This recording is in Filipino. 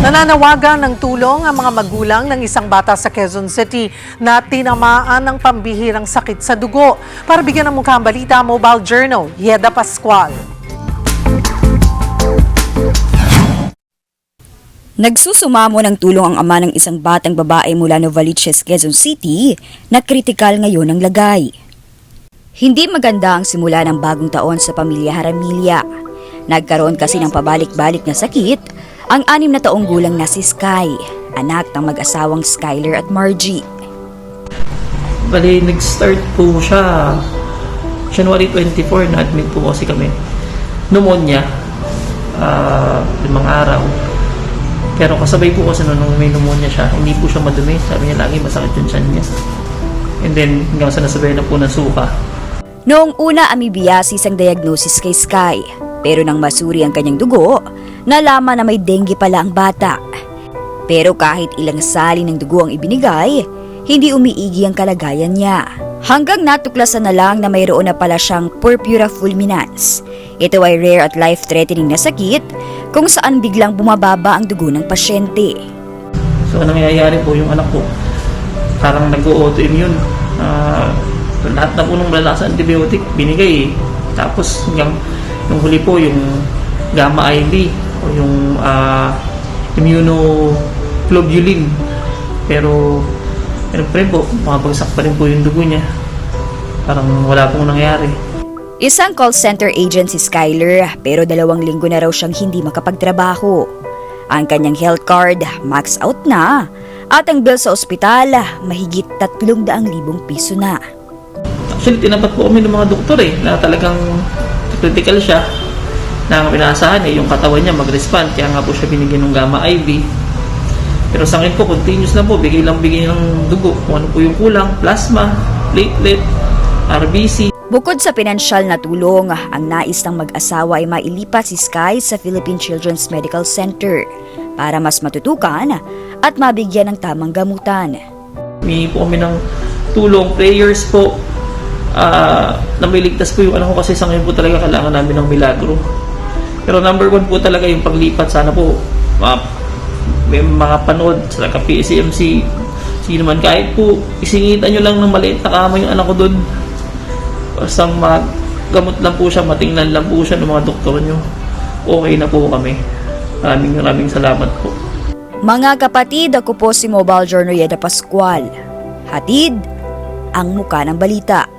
Nananawagan ng tulong ang mga magulang ng isang bata sa Quezon City na tinamaan ng pambihirang sakit sa dugo. Para bigyan ng mukha ang balita, Mobile Journal, Yeda Pascual. Nagsusumamo ng tulong ang ama ng isang batang babae mula Novaliches, Quezon City na kritikal ngayon ang lagay. Hindi maganda ang simula ng bagong taon sa pamilya Haramilya. Nagkaroon kasi ng pabalik-balik na sakit ang 6 na taong gulang na si Sky, anak ng mag-asawang Skyler at Margie. Bali, nag-start po siya January 24, na-admit po kasi kami. Pneumonia, 5 araw. Pero kasabay po kasi nung may pneumonia siya, hindi po siya madumi. Sabi niya lagi masakit yung tiyan niya. And then, hanggang sa nasabay na po ng suka. Noong una, amibiasis ang diagnosis kay Sky. Pero nang masuri ang kanyang dugo, nalaman na may dengue pala ang bata. Pero kahit ilang sali ng dugo ang ibinigay, hindi umiigi ang kalagayan niya. Hanggang natuklasan na lang na mayroon na pala siyang purpura fulminans. Ito ay rare at life-threatening na sakit kung saan biglang bumababa ang dugo ng pasyente. So, nangyayari po yung anak ko, parang nag-autoimmune. Lahat na po nung malasa antibiotic, binigay eh. Tapos hanggang yung huli po, yung gamma IV o yung immunoglobulin. Pero pa rin po, makabagsak pa rin po yung dugo niya. Parang wala pong nangyari. Isang call center agent si Skyler pero 2 linggo na raw siyang hindi makapagtrabaho. Ang kanyang health card max out na at ang bill sa ospital mahigit 300,000 piso na. Actually, tinapat po kami ng mga doktor na talagang critical siya, na pinaasahan yung katawan niya mag-respond, kaya nga po siya binigyan ng gamma IV. Pero sa akin po, continuous na po, bigay ng dugo kung ano po yung kulang, plasma, platelet, RBC. Bukod sa pinansyal na tulong, ang nais ng mag-asawa ay mailipat si Sky sa Philippine Children's Medical Center para mas matutukan at mabigyan ng tamang gamutan. May po kami ng tulong, prayers po, na may ligtas po yung anak ko kasi sa ngayon po talaga kailangan namin ng milagro. Pero number 1 po talaga yung paglipat. Sana po may mga panood sa PCMC, sino man, kahit po isingitan nyo lang ng maliit na kama yung anak ko doon. Basta magamot lang po siya, matingnan lang po siya ng mga doktor nyo. Okay na po kami. Maraming salamat po. Mga kapatid, ako po si Mobile Journal Yeda Pascual. Hatid ang muka ng balita.